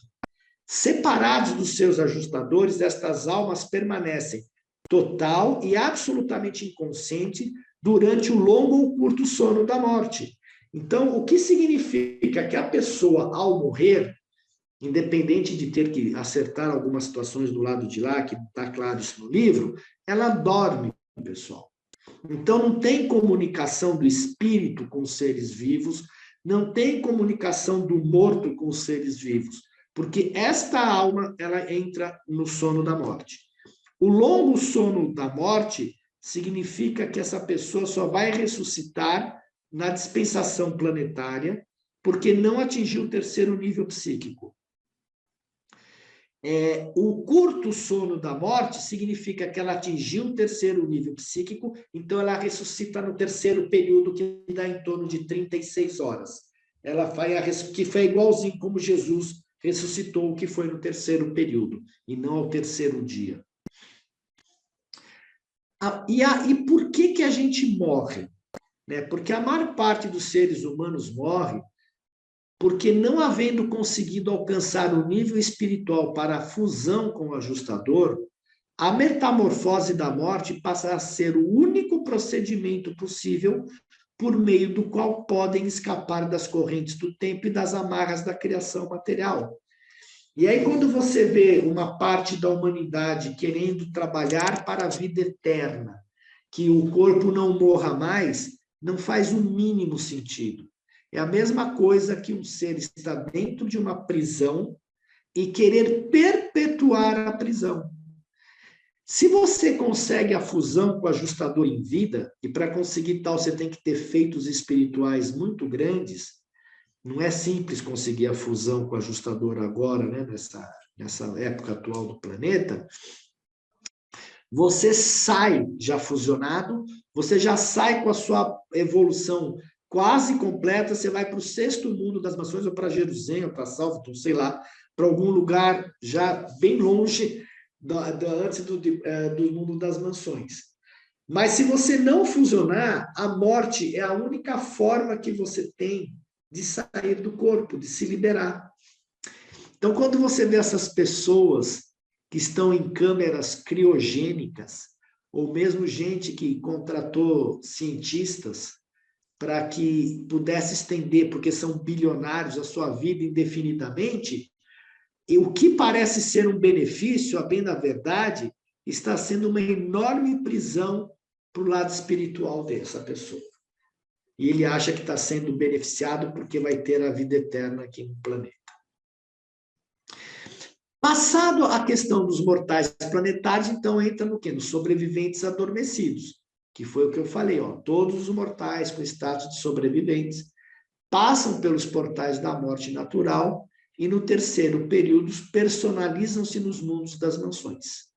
Separados dos seus ajustadores, estas almas permanecem total e absolutamente inconsciente durante o longo ou curto sono da morte. Então, o que significa que a pessoa, ao morrer, independente de ter que acertar algumas situações do lado de lá, que está claro isso no livro, ela dorme, pessoal. Então, não tem comunicação do espírito com os seres vivos, não tem comunicação do morto com os seres vivos, porque esta alma, ela entra no sono da morte. O longo sono da morte significa que essa pessoa só vai ressuscitar na dispensação planetária, porque não atingiu o terceiro nível psíquico. O curto sono da morte significa que ela atingiu o terceiro nível psíquico, então ela ressuscita no terceiro período, que dá em torno de 36 horas. Ela faz que foi igualzinho como Jesus ressuscitou, que foi no terceiro período, e não ao terceiro dia. E por que a gente morre? Porque a maior parte dos seres humanos morre porque, não havendo conseguido alcançar o nível espiritual para a fusão com o ajustador, a metamorfose da morte passa a ser o único procedimento possível por meio do qual podem escapar das correntes do tempo e das amarras da criação material. E aí, quando você vê uma parte da humanidade querendo trabalhar para a vida eterna, que o corpo não morra mais, não faz o mínimo sentido. É a mesma coisa que um ser estar dentro de uma prisão e querer perpetuar a prisão. Se você consegue a fusão com o ajustador em vida, e para conseguir tal você tem que ter feitos espirituais muito grandes, não é simples conseguir a fusão com o ajustador agora, né, nessa época atual do planeta, você sai já fusionado, você já sai com a sua evolução quase completa, você vai para o sexto mundo das mações, ou para Jerusalém, ou para Salvaton, sei lá, para algum lugar já bem longe antes do mundo das mansões. Mas se você não fusionar, a morte é a única forma que você tem de sair do corpo, de se liberar. Então, quando você vê essas pessoas que estão em câmeras criogênicas, ou mesmo gente que contratou cientistas para que pudesse estender, porque são bilionários, a sua vida indefinidamente, e o que parece ser um benefício, a bem da verdade, está sendo uma enorme prisão para o lado espiritual dessa pessoa. E ele acha que está sendo beneficiado porque vai ter a vida eterna aqui no planeta. Passado a questão dos mortais planetários, então entra no quê? Nos sobreviventes adormecidos, que foi o que eu falei, ó, todos os mortais com status de sobreviventes passam pelos portais da morte natural e no terceiro período personalizam-se nos mundos das mansões.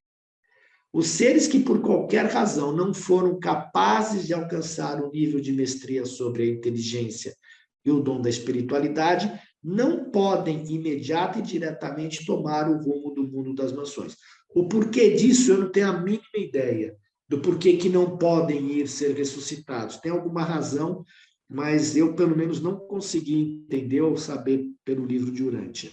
Os seres que por qualquer razão não foram capazes de alcançar o nível de mestria sobre a inteligência e o dom da espiritualidade não podem imediata e diretamente tomar o rumo do mundo das mansões. O porquê disso eu não tenho a mínima ideia, do porquê que não podem ir ser ressuscitados. Tem alguma razão, mas eu, pelo menos, não consegui entender ou saber pelo livro de Urântia.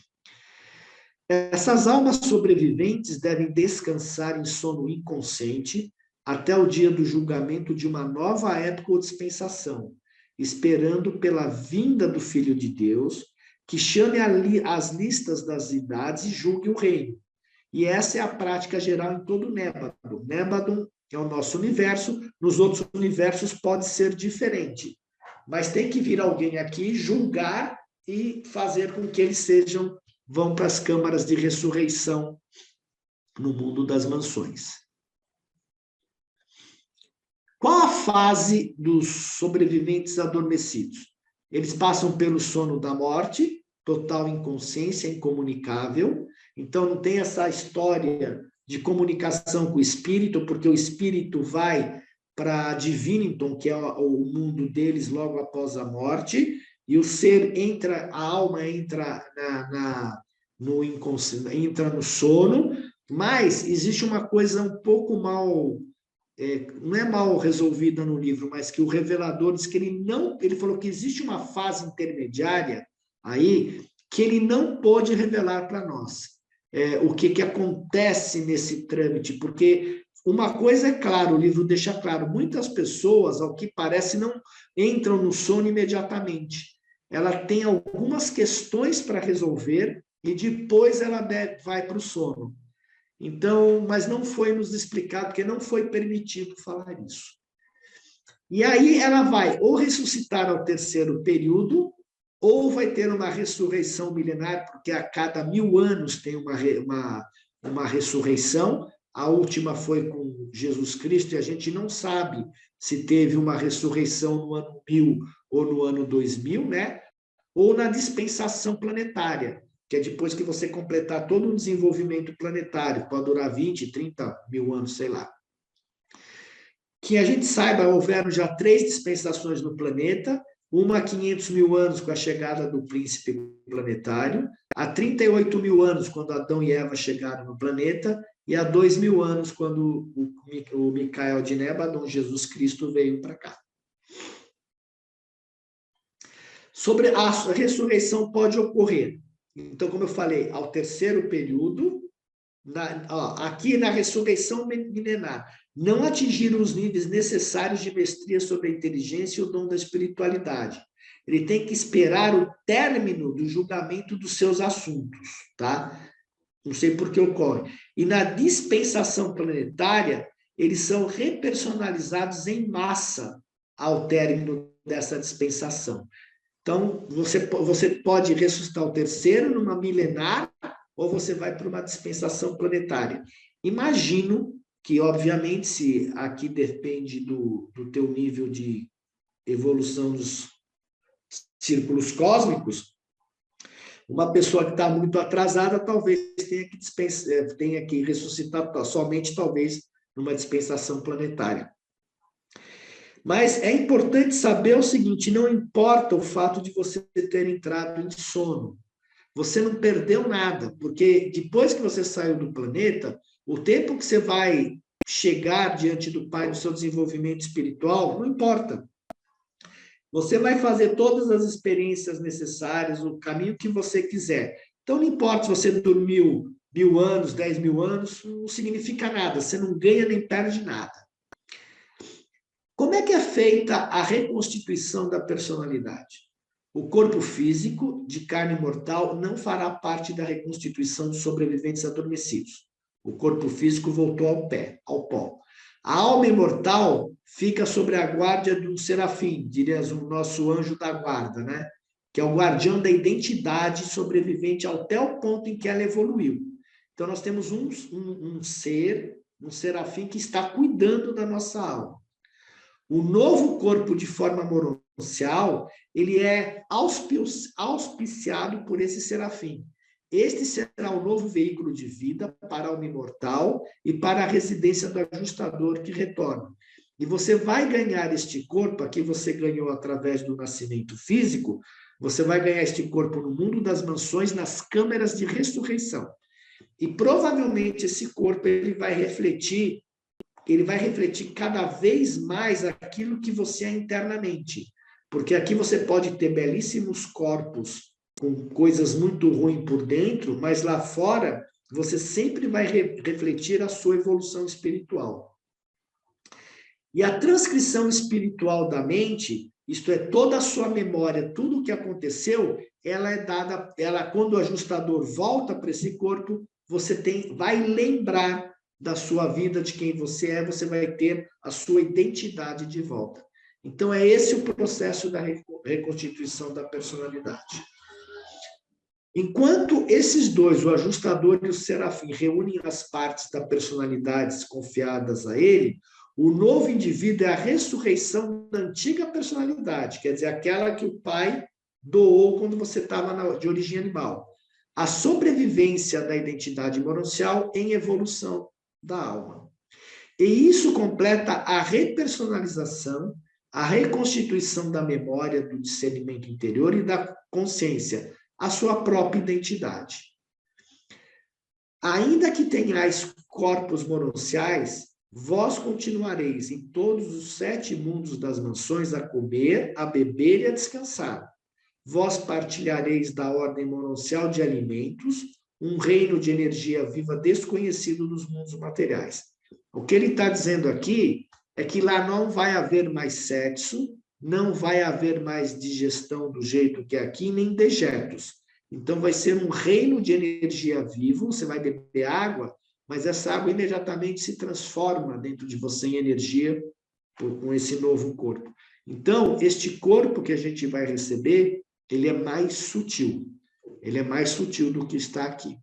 Essas almas sobreviventes devem descansar em sono inconsciente até o dia do julgamento de uma nova época ou dispensação, esperando pela vinda do Filho de Deus, que chame as listas das idades e julgue o reino. E essa é a prática geral em todo o Nébadon. Nébadon é o nosso universo, nos outros universos pode ser diferente. Mas tem que vir alguém aqui julgar e fazer com que eles vão para as câmaras de ressurreição no mundo das mansões. Qual a fase dos sobreviventes adormecidos? Eles passam pelo sono da morte, total inconsciência, incomunicável. Então, não tem essa história de comunicação com o espírito, porque o espírito vai para Diviniton, que é o mundo deles logo após a morte, e o ser entra, a alma entra no inconsciente, entra no sono, mas existe uma coisa um pouco mal, não é mal resolvida no livro, mas que o revelador diz que ele falou que existe uma fase intermediária aí que ele não pôde revelar para nós. O que acontece nesse trâmite, porque uma coisa é clara, o livro deixa claro, muitas pessoas, ao que parece, não entram no sono imediatamente. Ela tem algumas questões para resolver e depois ela vai para o sono. Então, mas não foi nos explicado, porque não foi permitido falar isso. E aí ela vai ou ressuscitar ao terceiro período, ou vai ter uma ressurreição milenar, porque a cada 1000 anos tem uma ressurreição. A última foi com Jesus Cristo, e a gente não sabe se teve uma ressurreição no ano 1000 ou no ano 2000, né? Ou na dispensação planetária, que é depois que você completar todo um desenvolvimento planetário, pode durar 20, 30 mil anos, sei lá. Que a gente saiba, houveram já 3 dispensações no planeta, uma há 500 mil anos com a chegada do príncipe planetário, há 38 mil anos quando Adão e Eva chegaram no planeta, e há 2000 anos quando o Micael de Nébadon, Jesus Cristo, veio para cá. Sobre a ressurreição pode ocorrer. Então, como eu falei, ao terceiro período, aqui na ressurreição milenar, não atingiram os níveis necessários de mestria sobre a inteligência e o dom da espiritualidade. Ele tem que esperar o término do julgamento dos seus assuntos, tá? Não sei por que ocorre. E na dispensação planetária, eles são repersonalizados em massa ao término dessa dispensação. Então, você pode ressuscitar o terceiro numa milenar, ou você vai para uma dispensação planetária. Imagino que, obviamente, se aqui depende do teu nível de evolução dos círculos cósmicos, uma pessoa que está muito atrasada talvez tenha que ressuscitar somente, talvez, numa dispensação planetária. Mas é importante saber o seguinte, não importa o fato de você ter entrado em sono, você não perdeu nada, porque depois que você saiu do planeta, o tempo que você vai chegar diante do Pai no seu desenvolvimento espiritual, não importa. Você vai fazer todas as experiências necessárias, o caminho que você quiser. Então, não importa se você dormiu 1000 anos, 10 mil anos, não significa nada, você não ganha nem perde nada. Como é que é feita a reconstituição da personalidade? O corpo físico, de carne mortal, não fará parte da reconstituição dos sobreviventes adormecidos. O corpo físico voltou ao pó. A alma imortal fica sob a guarda de um serafim, diríamos o nosso anjo da guarda, né? Que é o guardião da identidade sobrevivente até o ponto em que ela evoluiu. Então, nós temos um serafim que está cuidando da nossa alma. O novo corpo de forma moroncial, ele é auspiciado por esse serafim. Este será o novo veículo de vida para a alma imortal e para a residência do ajustador que retorna. E você vai ganhar este corpo, aqui você ganhou através do nascimento físico, você vai ganhar este corpo no mundo das mansões, nas câmeras de ressurreição. E provavelmente esse corpo ele vai refletir cada vez mais aquilo que você é internamente. Porque aqui você pode ter belíssimos corpos com coisas muito ruins por dentro, mas lá fora você sempre vai refletir a sua evolução espiritual. E a transcrição espiritual da mente, isto é, toda a sua memória, tudo o que aconteceu, ela é dada, quando o ajustador volta para esse corpo, você vai lembrar da sua vida, de quem você é, você vai ter a sua identidade de volta. Então, é esse o processo da reconstituição da personalidade. Enquanto esses dois, o ajustador e o serafim, reúnem as partes da personalidade confiadas a ele, o novo indivíduo é a ressurreição da antiga personalidade, quer dizer, aquela que o pai doou quando você estava de origem animal. A sobrevivência da identidade moroncial em evolução da alma. E isso completa a repersonalização, a reconstituição da memória, do discernimento interior e da consciência, a sua própria identidade. Ainda que tenhais corpos moronciais, vós continuareis em todos os 7 mundos das mansões a comer, a beber e a descansar. Vós partilhareis da ordem moroncial de alimentos, um reino de energia viva desconhecido nos mundos materiais. O que ele está dizendo aqui é que lá não vai haver mais sexo, não vai haver mais digestão do jeito que é aqui, nem dejetos. Então, vai ser um reino de energia viva, você vai beber água, mas essa água imediatamente se transforma dentro de você em energia com esse novo corpo. Então, este corpo que a gente vai receber, ele é mais sutil. Ele é mais sutil do que está aqui.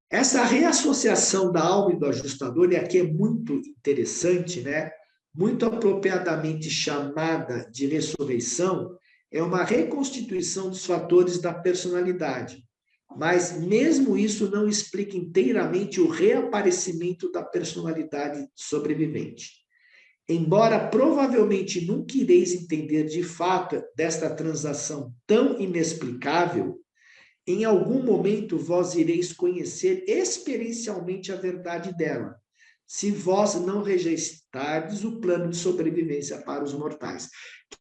Essa reassociação da alma e do ajustador, e aqui é muito interessante, né? Muito apropriadamente chamada de ressurreição, é uma reconstituição dos fatores da personalidade. Mas mesmo isso não explica inteiramente o reaparecimento da personalidade sobrevivente. Embora provavelmente nunca ireis entender de fato desta transação tão inexplicável, em algum momento vós ireis conhecer experiencialmente a verdade dela, se vós não rejeitardes o plano de sobrevivência para os mortais.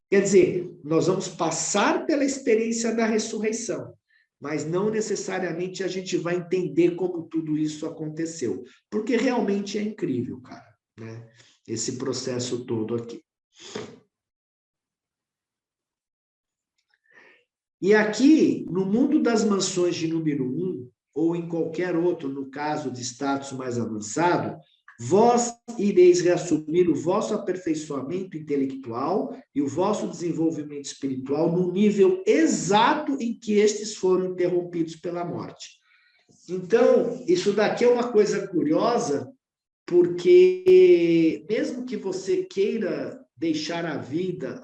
Quer dizer, nós vamos passar pela experiência da ressurreição, mas não necessariamente a gente vai entender como tudo isso aconteceu, porque realmente é incrível, cara, né? Esse processo todo aqui. E aqui, no mundo das mansões de número 1, ou em qualquer outro, no caso de status mais avançado, vós ireis reassumir o vosso aperfeiçoamento intelectual e o vosso desenvolvimento espiritual no nível exato em que estes foram interrompidos pela morte. Então, isso daqui é uma coisa curiosa, porque mesmo que você queira deixar a vida,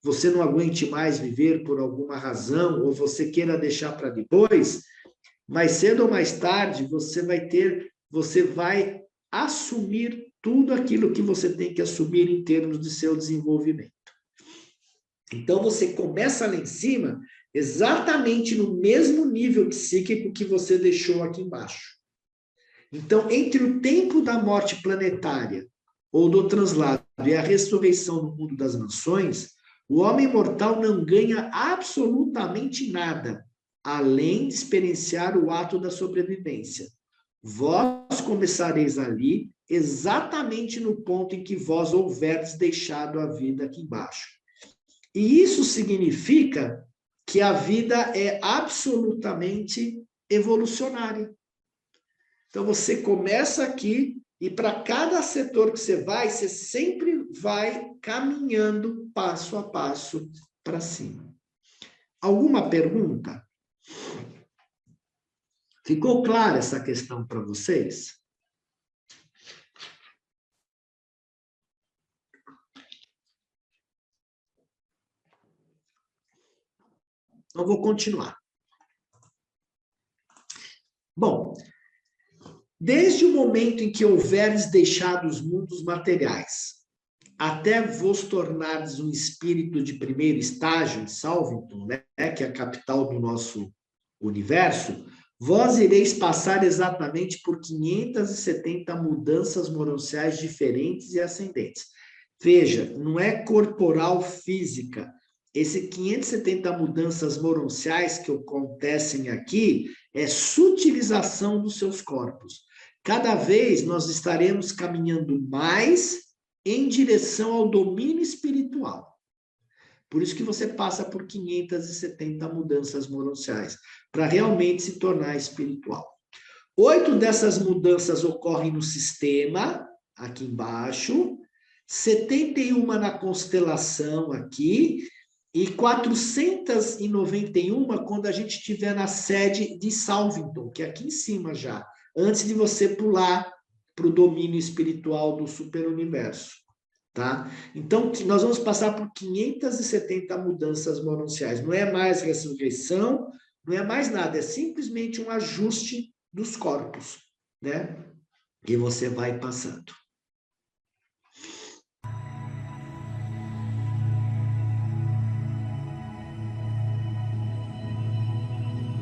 você não aguente mais viver por alguma razão, ou você queira deixar para depois, mais cedo ou mais tarde você vai assumir tudo aquilo que você tem que assumir em termos de seu desenvolvimento. Então você começa lá em cima, exatamente no mesmo nível psíquico que você deixou aqui embaixo. Então, entre o tempo da morte planetária, ou do translado, e a ressurreição no mundo das mansões, o homem mortal não ganha absolutamente nada, além de experienciar o ato da sobrevivência. Vós começareis ali, exatamente no ponto em que vós houverdes deixado a vida aqui embaixo. E isso significa que a vida é absolutamente evolucionária. Então, você começa aqui e para cada setor que você sempre vai caminhando passo a passo para cima. Alguma pergunta? Ficou clara essa questão para vocês? Então, vou continuar. Bom, desde o momento em que houveres deixado os mundos materiais, até vos tornares um espírito de primeiro estágio em Salvington, né, que é a capital do nosso universo, vós ireis passar exatamente por 570 mudanças moranciais diferentes e ascendentes. Veja, não é corporal física. Esse 570 mudanças moranciais que acontecem aqui é sutilização dos seus corpos. Cada vez nós estaremos caminhando mais em direção ao domínio espiritual. Por isso que você passa por 570 mudanças moranciais, para realmente se tornar espiritual. 8 dessas mudanças ocorrem no sistema, aqui embaixo, 71 na constelação aqui, e 491 quando a gente estiver na sede de Salvington, que é aqui em cima já, antes de você pular para o domínio espiritual do superuniverso, tá? Então, nós vamos passar por 570 mudanças moranciais. Não é mais ressurreição, não é mais nada, é simplesmente um ajuste dos corpos, né? E você vai passando.